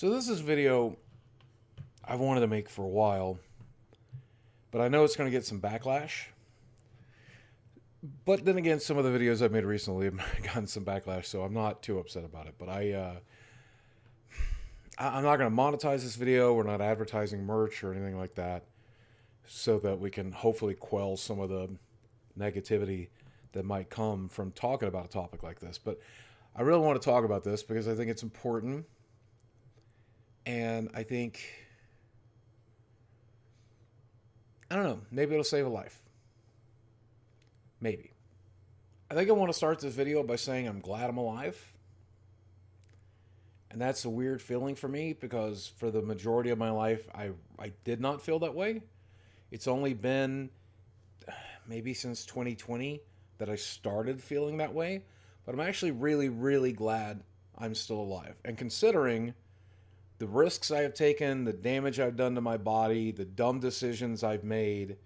So this is a video I've wanted to make for a while, but I know it's going to get some backlash. But then again, some of the videos I've made recently have gotten some backlash, so I'm not too upset about it. But I'm not going to monetize this video. We're not advertising merch or anything like that, so that we can hopefully quell some of the negativity that might come from talking about a topic like this. But I really want to talk about this because I think it's important, and I think, I don't know, maybe it'll save a life. Maybe. I think I want to start this video by saying I'm glad I'm alive. And that's a weird feeling for me because for the majority of my life, I did not feel that way. It's only been maybe since 2020 that I started feeling that way. But I'm actually really, really glad I'm still alive. And considering the risks I have taken, the damage I've done to my body, the dumb decisions I've made,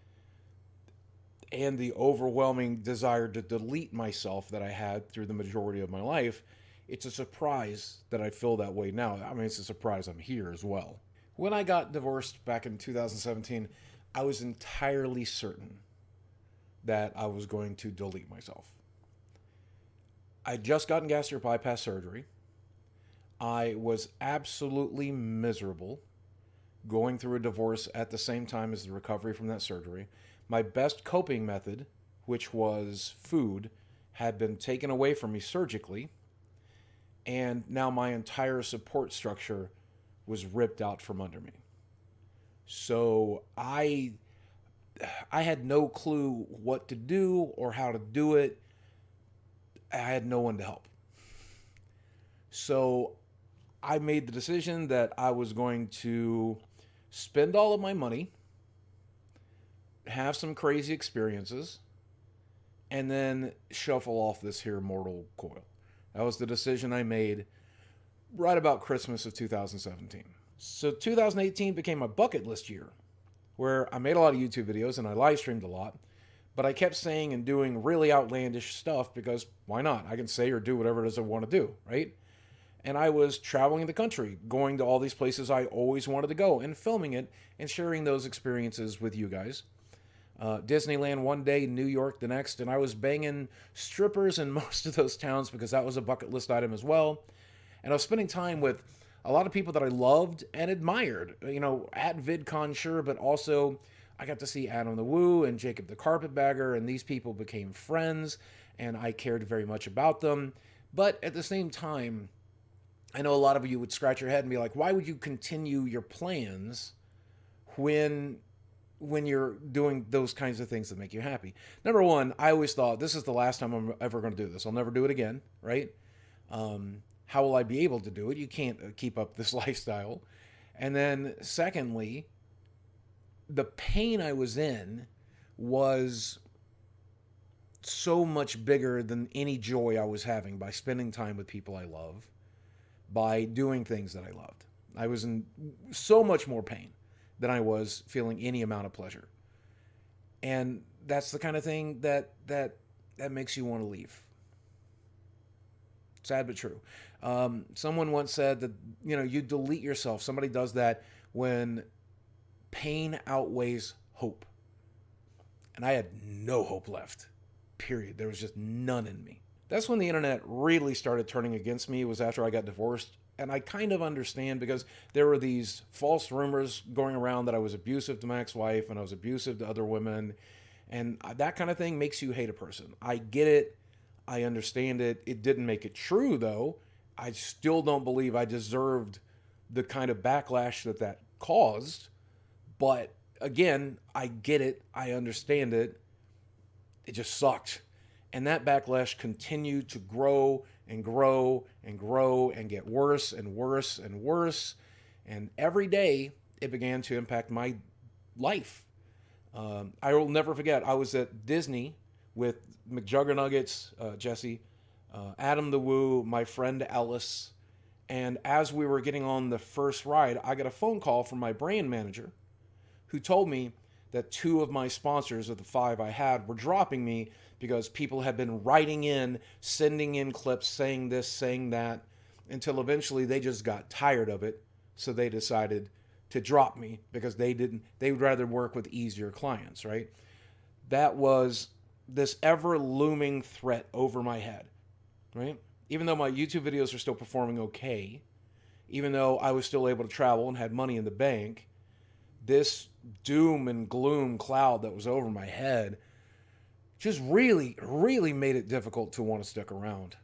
and the overwhelming desire to delete myself that I had through the majority of my life, it's a surprise that I feel that way now. I mean, it's a surprise I'm here as well. When I got divorced back in 2017, I was entirely certain that I was going to delete myself. I'd just gotten gastric bypass surgery. I was absolutely miserable going through a divorce at the same time as the recovery from that surgery. My best coping method, which was food, had been taken away from me surgically, and now my entire support structure was ripped out from under me. So I had no clue what to do or how to do it. I had no one to help. So I made the decision that I was going to spend all of my money, have some crazy experiences, and then shuffle off this here mortal coil. That was the decision I made right about Christmas of 2017. So 2018 became my bucket list year, where I made a lot of YouTube videos and I live streamed a lot, but I kept saying and doing really outlandish stuff because why not? I can say or do whatever it is I want to do, right? And I was traveling the country, going to all these places I always wanted to go and filming it and sharing those experiences with you guys. Disneyland one day, New York the next, and I was banging strippers in most of those towns because that was a bucket list item as well. And I was spending time with a lot of people that I loved and admired, at VidCon, sure, but also I got to see Adam the Woo and Jacob the Carpetbagger, and these people became friends, and I cared very much about them. But at the same time, I know a lot of you would scratch your head and be like, why would you continue your plans when you're doing those kinds of things that make you happy? Number one, I always thought this is the last time I'm ever going to do this. I'll never do it again, right? How will I be able to do it? You can't keep up this lifestyle. And then secondly, the pain I was in was so much bigger than any joy I was having by spending time with people I love, by doing things that I loved. I was in so much more pain than I was feeling any amount of pleasure. And that's the kind of thing that makes you want to leave. Sad but true. Someone once said that, you delete yourself. Somebody does that when pain outweighs hope. And I had no hope left, period. There was just none in me. That's when the internet really started turning against me. It was after I got divorced. And I kind of understand because there were these false rumors going around that I was abusive to my ex-wife and I was abusive to other women. And that kind of thing makes you hate a person. I get it. I understand it. It didn't make it true, though. I still don't believe I deserved the kind of backlash that caused. But again, I get it. I understand it. It just sucked. And that backlash continued to grow and grow and grow and get worse and worse and worse. And every day it began to impact my life. I will never forget, I was at Disney with McJuggernuggets, Jesse, Adam the Woo, my friend Ellis. And as we were getting on the first ride, I got a phone call from my brand manager who told me that 2 of my sponsors of the 5 I had were dropping me because people had been writing in, sending in clips, saying this, saying that, until eventually they just got tired of it, So they decided to drop me because they would rather work with easier clients, right? That was this ever looming threat over my head, right? Even though my YouTube videos are still performing okay, even though I was still able to travel and had money in the bank, this doom and gloom cloud that was over my head just really, really made it difficult to want to stick around.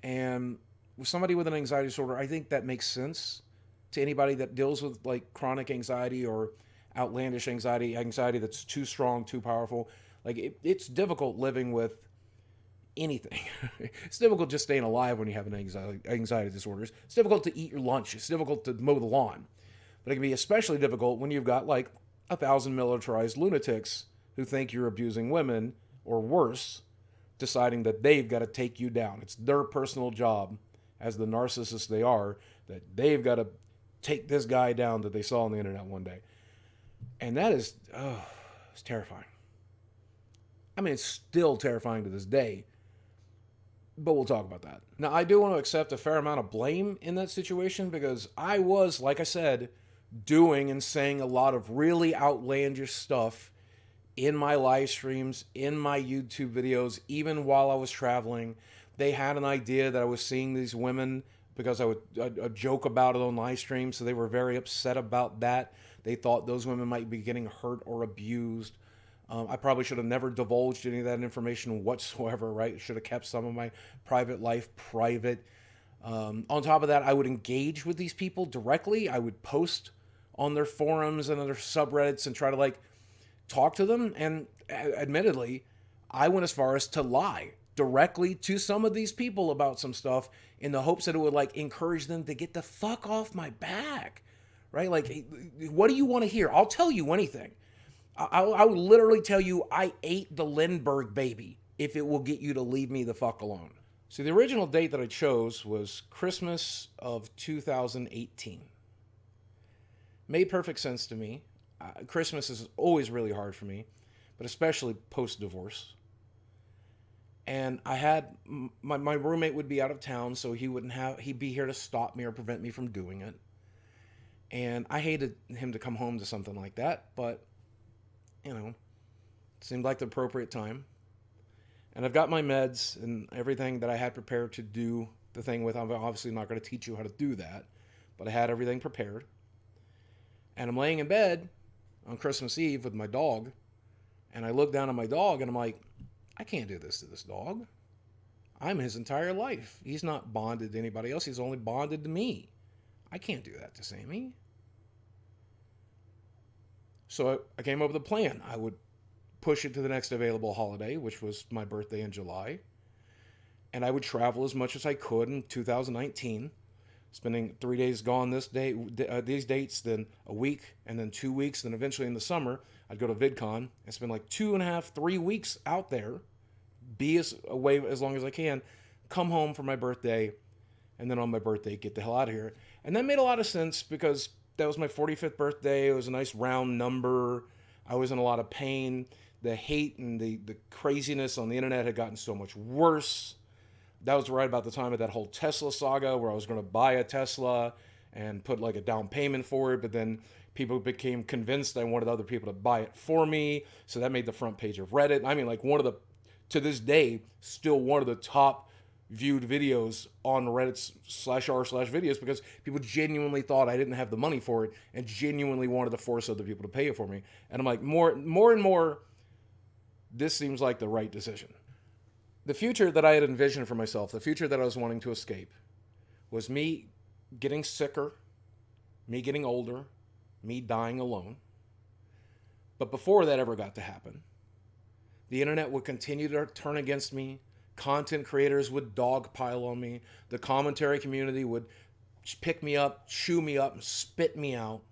And with somebody with an anxiety disorder, I think that makes sense to anybody that deals with like chronic anxiety or outlandish anxiety that's too strong, too powerful. Like it's difficult living with anything. It's difficult just staying alive when you have an anxiety disorder. It's difficult to eat your lunch. It's difficult to mow the lawn. But it can be especially difficult when you've got like 1,000 militarized lunatics who think you're abusing women or worse, deciding that they've got to take you down. It's their personal job, as the narcissists they are, that they've got to take this guy down that they saw on the internet one day. And that is, it's terrifying. I mean, it's still terrifying to this day, but we'll talk about that. Now, I do want to accept a fair amount of blame in that situation because I was, like I said, doing and saying a lot of really outlandish stuff in my live streams, in my YouTube videos, even while I was traveling. They had an idea that I was seeing these women because I would a joke about it on live stream, so they were very upset about that. They thought those women might be getting hurt or abused. I probably should have never divulged any of that information whatsoever, right? Should have kept some of my private life private. On top of that, I would engage with these people directly. I would post on their forums and other subreddits and try to like talk to them. And admittedly, I went as far as to lie directly to some of these people about some stuff in the hopes that it would like encourage them to get the fuck off my back, right? Like, what do you want to hear? I'll tell you anything. I would literally tell you I ate the Lindbergh baby if it will get you to leave me the fuck alone. So the original date that I chose was Christmas of 2018. Made perfect sense to me. Christmas is always really hard for me, but especially post-divorce. And I had, my roommate would be out of town, so he'd be here to stop me or prevent me from doing it. And I hated him to come home to something like that, but, you know, it seemed like the appropriate time. And I've got my meds and everything that I had prepared to do the thing with. I'm obviously not going to teach you how to do that, but I had everything prepared. And I'm laying in bed on Christmas Eve with my dog, and I look down at my dog and I'm like, I can't do this to this dog. I'm his entire life. He's not bonded to anybody else. He's only bonded to me. I can't do that to Sammy. So I came up with a plan. I would push it to the next available holiday, which was my birthday in July. And I would travel as much as I could in 2019, spending 3 days gone these dates, then a week, and then 2 weeks. Then eventually in the summer, I'd go to VidCon and spend like 2.5, 3 weeks out there, be away as long as I can, come home for my birthday, and then on my birthday, get the hell out of here. And that made a lot of sense because that was my 45th birthday. It was a nice round number. I was in a lot of pain. The hate and the craziness on the internet had gotten so much worse. That was right about the time of that whole Tesla saga where I was going to buy a Tesla and put like a down payment for it, but then people became convinced I wanted other people to buy it for me. So that made the front page of Reddit. I mean, like to this day, still one of the top viewed videos on Reddit /r/videos because people genuinely thought I didn't have the money for it and genuinely wanted to force other people to pay it for me. And I'm like, more and more, this seems like the right decision. The future that I had envisioned for myself, the future that I was wanting to escape, was me getting sicker, me getting older, me dying alone. But before that ever got to happen, the internet would continue to turn against me. Content creators would dogpile on me. The commentary community would pick me up, chew me up, and spit me out.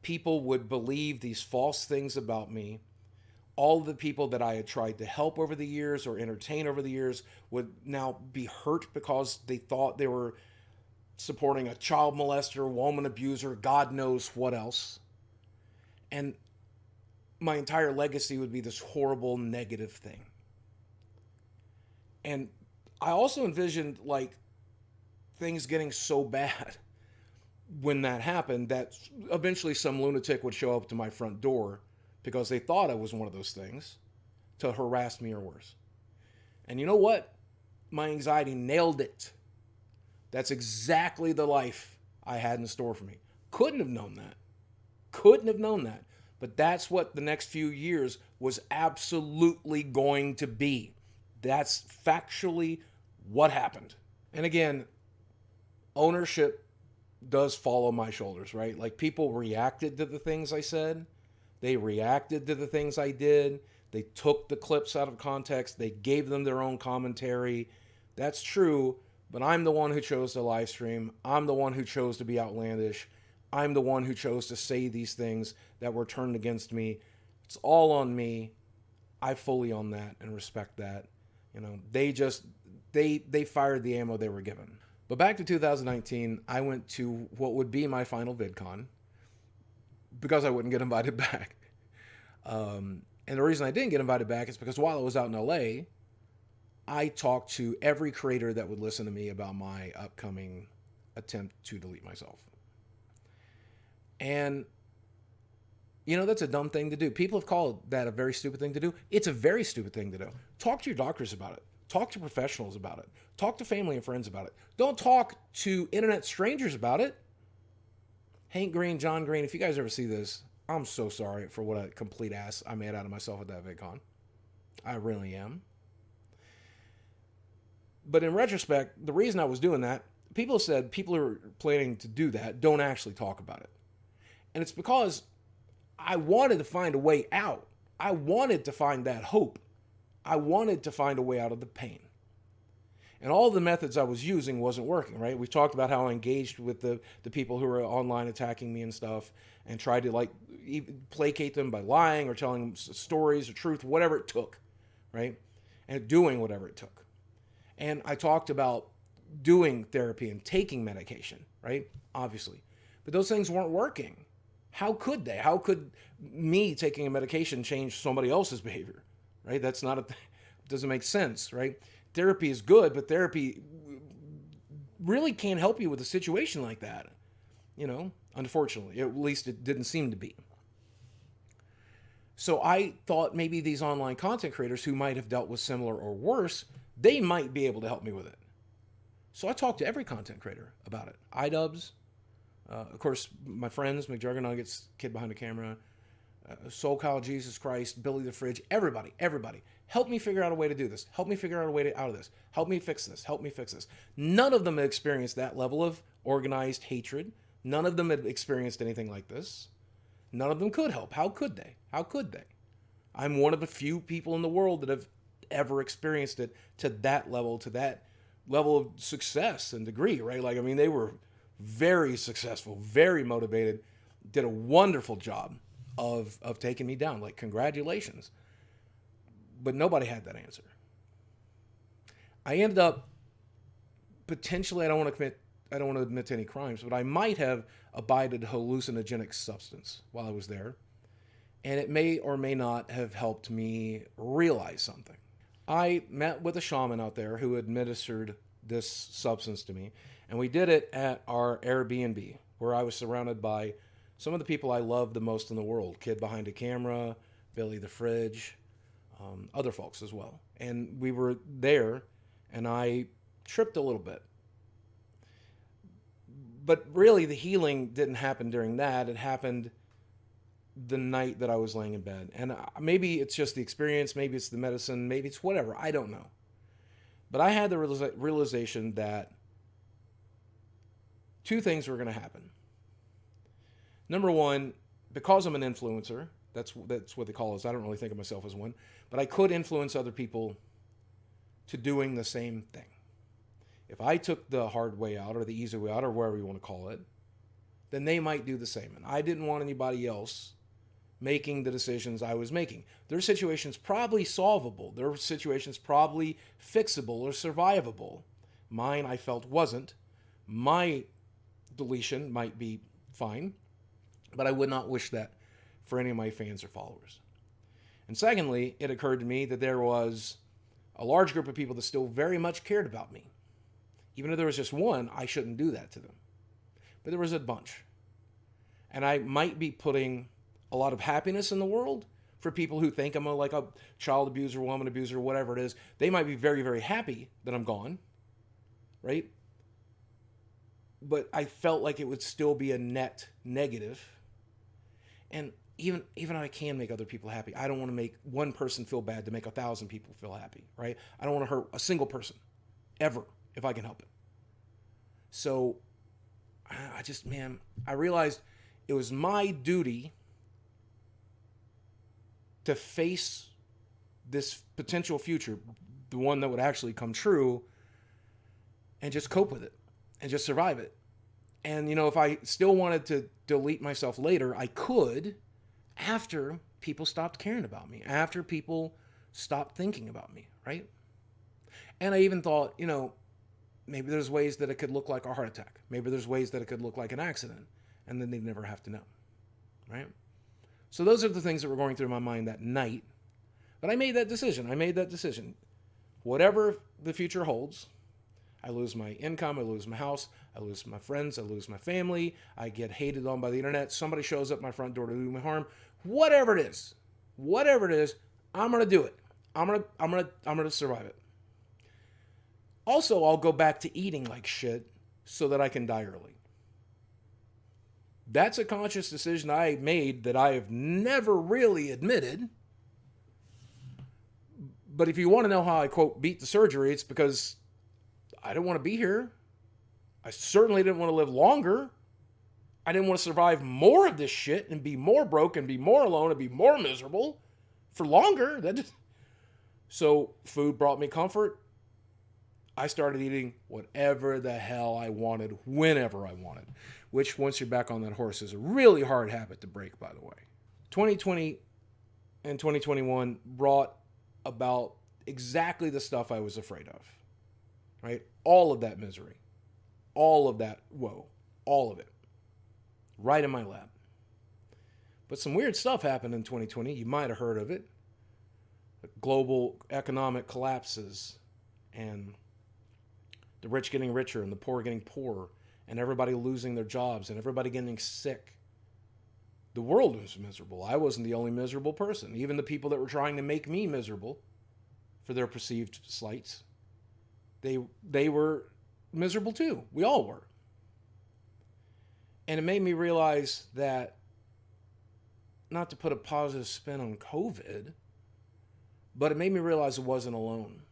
People would believe these false things about me. All of the people that I had tried to help over the years or entertain over the years would now be hurt because they thought they were supporting a child molester, woman abuser, God knows what else. And my entire legacy would be this horrible negative thing. And I also envisioned like things getting so bad when that happened, that eventually some lunatic would show up to my front door because they thought I was one of those things to harass me or worse. And you know what? My anxiety nailed it. That's exactly the life I had in store for me. Couldn't have known that. Couldn't have known that. But that's what the next few years was absolutely going to be. That's factually what happened. And again, ownership does fall on my shoulders, right? Like, people reacted to the things I said. They reacted to the things I did. They took the clips out of context. They gave them their own commentary. That's true, but I'm the one who chose to live stream. I'm the one who chose to be outlandish. I'm the one who chose to say these things that were turned against me. It's all on me. I fully own that and respect that. You know, they fired the ammo they were given. But back to 2019, I went to what would be my final VidCon because I wouldn't get invited back. And the reason I didn't get invited back is because while I was out in LA, I talked to every creator that would listen to me about my upcoming attempt to delete myself. And, you know, that's a dumb thing to do. People have called that a very stupid thing to do. It's a very stupid thing to do. Talk to your doctors about it. Talk to professionals about it. Talk to family and friends about it. Don't talk to internet strangers about it. Hank Green, John Green, if you guys ever see this, I'm so sorry for what a complete ass I made out of myself at that VidCon. I really am. But in retrospect, the reason I was doing that, people said people who are planning to do that don't actually talk about it. And it's because I wanted to find a way out. I wanted to find that hope. I wanted to find a way out of the pain. And all the methods I was using wasn't working, right? We talked about how I engaged with the people who were online attacking me and stuff and tried to like placate them by lying or telling them stories or truth, whatever it took, right? And doing whatever it took. And I talked about doing therapy and taking medication, right? Obviously. But those things weren't working. How could they? How could me taking a medication change somebody else's behavior, right? That's not doesn't make sense, right? Therapy is good, but therapy really can't help you with a situation like that, you know, unfortunately. At least it didn't seem to be. So I thought maybe these online content creators who might have dealt with similar or worse, they might be able to help me with it. So I talked to every content creator about it. iDubbbz, of course, my friends, McJuggernuggets, Kid Behind the Camera, Soul Kyle, Jesus Christ, Billy the Fridge, everybody. Help me figure out a way to do this. Help me figure out a way out of this. Help me fix this. Help me fix this. None of them had experienced that level of organized hatred. None of them had experienced anything like this. None of them could help. How could they? How could they? I'm one of the few people in the world that have ever experienced it to that level of success and degree, right? Like, I mean, they were very successful, very motivated, did a wonderful job of taking me down. Like, congratulations. But nobody had that answer. I ended up potentially, I don't want to admit to any crimes, but I might have abided hallucinogenic substance while I was there. And it may or may not have helped me realize something. I met with a shaman out there who administered this substance to me, and we did it at our Airbnb, where I was surrounded by some of the people I love the most in the world. Kid Behind the Camera, Billy the Fridge, other folks as well. And we were there, and I tripped a little bit. But really, the healing didn't happen during that. It happened the night that I was laying in bed. And maybe it's just the experience, maybe it's the medicine, maybe it's whatever. I don't know. But I had the realization that two things were going to happen. Number one, because I'm an influencer, that's what they call us. I don't really think of myself as one, but I could influence other people to doing the same thing. If I took the hard way out or the easy way out or whatever you want to call it, then they might do the same. And I didn't want anybody else making the decisions I was making. Their situations probably solvable. Their situations probably fixable or survivable. Mine, I felt, wasn't. My deletion might be fine, but I would not wish that for any of my fans or followers. And secondly, it occurred to me that there was a large group of people that still very much cared about me. Even if there was just one, I shouldn't do that to them. but there was a bunch. And I might be putting a lot of happiness in the world for people who think I'm like a child abuser, woman abuser, whatever it is. They might be very, very happy that I'm gone, right? But I felt like it would still be a net negative. And even if I can make other people happy, I don't want to make one person feel bad to make 1,000 people feel happy, right? I don't want to hurt a single person, ever, if I can help it. So I realized it was my duty to face this potential future, the one that would actually come true, and just cope with it and just survive it. And, if I still wanted to delete myself later, I could after people stopped caring about me, after people stopped thinking about me, right? And I even thought, maybe there's ways that it could look like a heart attack. Maybe there's ways that it could look like an accident, and then they'd never have to know, right? So those are the things that were going through my mind that night. But I made that decision. Whatever the future holds, I lose my income, I lose my house, I lose my friends, I lose my family, I get hated on by the internet, somebody shows up my front door to do me harm, whatever it is, I'm going to do it. I'm going to survive it. Also, I'll go back to eating like shit so that I can die early. That's a conscious decision I made that I have never really admitted. But if you want to know how I, quote, beat the surgery, it's because I didn't want to be here. I certainly didn't want to live longer. I didn't want to survive more of this shit and be more broke and be more alone and be more miserable for longer. So food brought me comfort. I started eating whatever the hell I wanted, whenever I wanted, which once you're back on that horse is a really hard habit to break, by the way. 2020 and 2021 brought about exactly the stuff I was afraid of, right? All of that misery, all of that woe, all of it, right in my lap. But some weird stuff happened in 2020. You might have heard of it. Global economic collapses and the rich getting richer and the poor getting poorer and everybody losing their jobs and everybody getting sick. The world was miserable. I wasn't the only miserable person. Even the people that were trying to make me miserable for their perceived slights, they were miserable too. We all were. And it made me realize that, not to put a positive spin on COVID, but it made me realize I wasn't alone.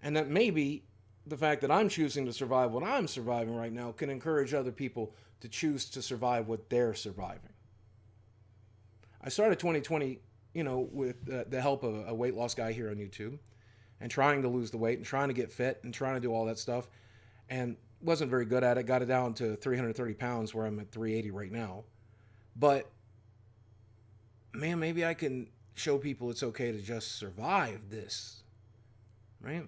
And that maybe the fact that I'm choosing to survive what I'm surviving right now can encourage other people to choose to survive what they're surviving. I started 2020, with the help of a weight loss guy here on YouTube and trying to lose the weight and trying to get fit and trying to do all that stuff, and wasn't very good at it. Got it down to 330 pounds where I'm at 380 right now. But man, maybe I can show people it's okay to just survive this, right?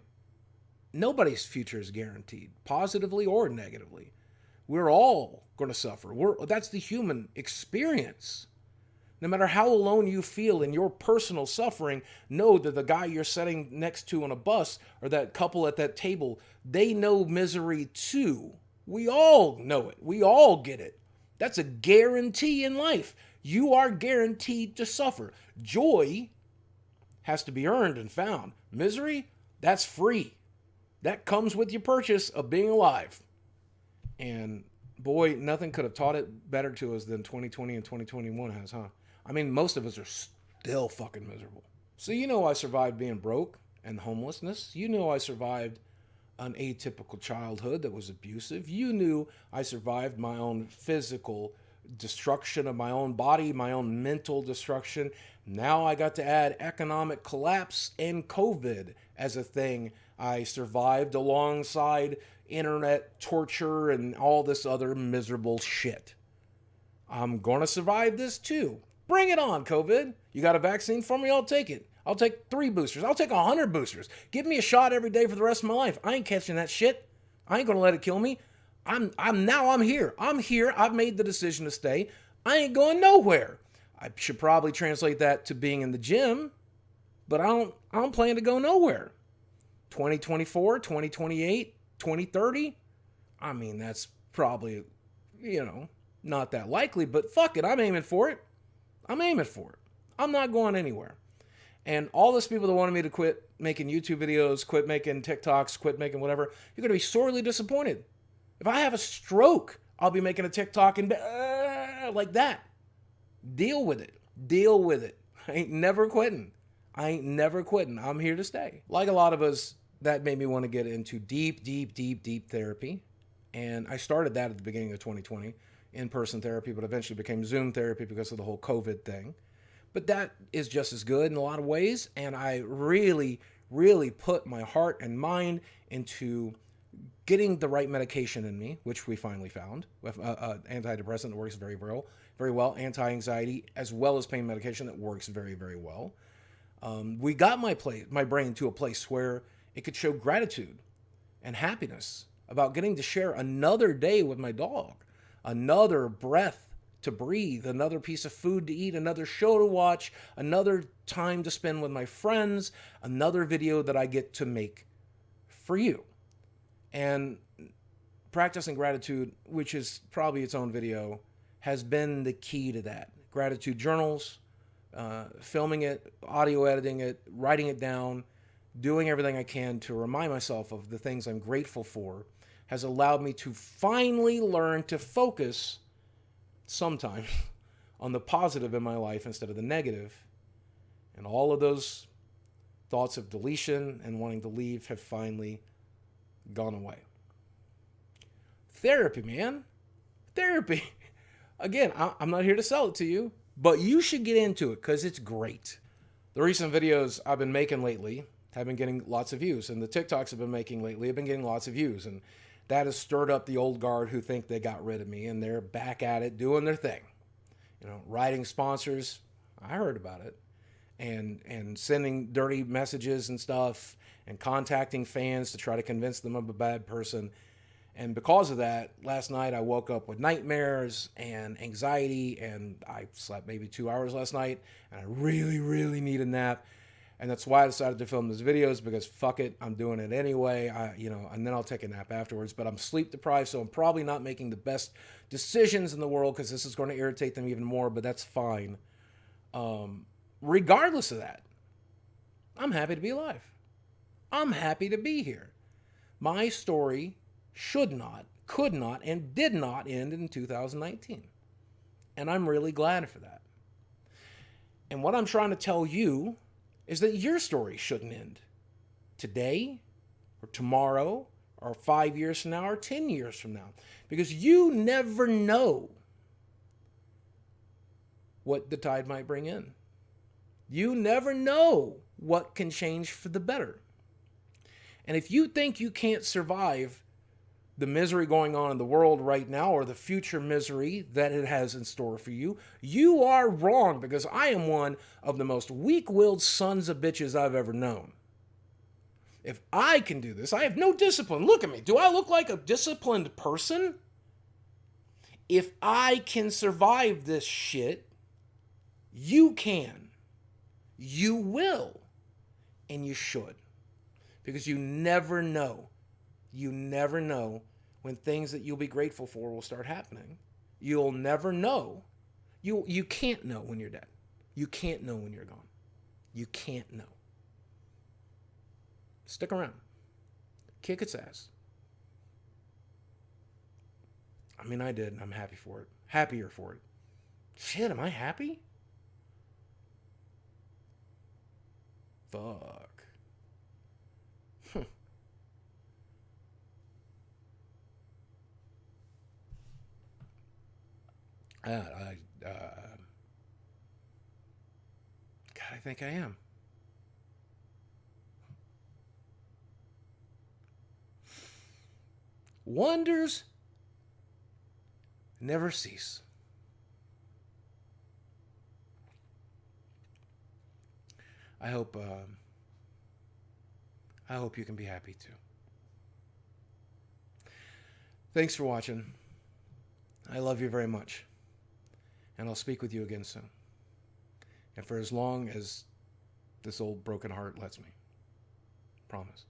Nobody's future is guaranteed, positively or negatively. We're all going to suffer. That's the human experience. No matter how alone you feel in your personal suffering, know that the guy you're sitting next to on a bus or that couple at that table, they know misery too. We all know it. We all get it. That's a guarantee in life. You are guaranteed to suffer. Joy has to be earned and found. Misery, that's free. That comes with your purchase of being alive. And boy, nothing could have taught it better to us than 2020 and 2021 has, huh? I mean, most of us are still fucking miserable. So I survived being broke and homelessness. I survived an atypical childhood that was abusive. You knew I survived my own physical destruction of my own body, my own mental destruction. Now I got to add economic collapse and COVID as a thing I survived alongside internet torture and all this other miserable shit. I'm going to survive this too. Bring it on, COVID. You got a vaccine for me? I'll take it. I'll take 3 boosters. I'll take 100 boosters. Give me a shot every day for the rest of my life. I ain't catching that shit. I ain't going to let it kill me. I'm here. I'm here. I've made the decision to stay. I ain't going nowhere. I should probably translate that to being in the gym, but I don't plan to go nowhere. 2024, 2028, 2030. I mean, that's probably, not that likely, but fuck it. I'm aiming for it. I'm aiming for it. I'm not going anywhere. And all those people that wanted me to quit making YouTube videos, quit making TikToks, quit making whatever, you're going to be sorely disappointed. If I have a stroke, I'll be making a TikTok and like that. Deal with it. Deal with it. I ain't never quitting. I'm here to stay. Like a lot of us, that made me want to get into deep therapy. And I started that at the beginning of 2020, in-person therapy, but eventually became Zoom therapy because of the whole COVID thing. But that is just as good in a lot of ways. And I really, really put my heart and mind into getting the right medication in me, which we finally found. With antidepressant that works very well, very well. Anti-anxiety, as well as pain medication that works very, very well. We got my brain to a place where it could show gratitude and happiness about getting to share another day with my dog, another breath to breathe, another piece of food to eat, another show to watch, another time to spend with my friends, another video that I get to make for you. And practicing gratitude, which is probably its own video, has been the key to that. Gratitude journals, filming it, audio editing it, writing it down, doing everything I can to remind myself of the things I'm grateful for has allowed me to finally learn to focus sometimes on the positive in my life instead of the negative. And all of those thoughts of deletion and wanting to leave have finally gone away. Therapy, man. Therapy. Again, I'm not here to sell it to you, but you should get into it because it's great. The recent videos I've been making lately have been getting lots of views, and the TikToks I've been making lately have been getting lots of views, and that has stirred up the old guard who think they got rid of me, and they're back at it doing their thing. Writing sponsors, I heard about it, and sending dirty messages and stuff, and contacting fans to try to convince them I'm a bad person. And because of that, last night I woke up with nightmares and anxiety, and I slept maybe 2 hours last night, and I really, really need a nap. And that's why I decided to film these videos, because fuck it, I'm doing it anyway. And then I'll take a nap afterwards. But I'm sleep deprived, so I'm probably not making the best decisions in the world, because this is going to irritate them even more, but that's fine. Regardless of that, I'm happy to be alive. I'm happy to be here. My story should not, could not, and did not end in 2019. And I'm really glad for that. And what I'm trying to tell you is that your story shouldn't end today or tomorrow or 5 years from now or 10 years from now, because you never know what the tide might bring in. You never know what can change for the better. And if you think you can't survive the misery going on in the world right now, or the future misery that it has in store for you, you are wrong, because I am one of the most weak-willed sons of bitches I've ever known. If I can do this, I have no discipline. Look at me. Do I look like a disciplined person? If I can survive this shit, you can. You will. And you should. Because you never know. You never know when things that you'll be grateful for will start happening. You'll never know. You can't know when you're dead. You can't know when you're gone. You can't know. Stick around. Kick its ass. I mean, I did, and I'm happy for it. Happier for it. Shit, am I happy? Fuck. God, I think I am. Wonders never cease. I hope you can be happy too. Thanks for watching. I love you very much. And I'll speak with you again soon. And for as long as this old broken heart lets me. Promise.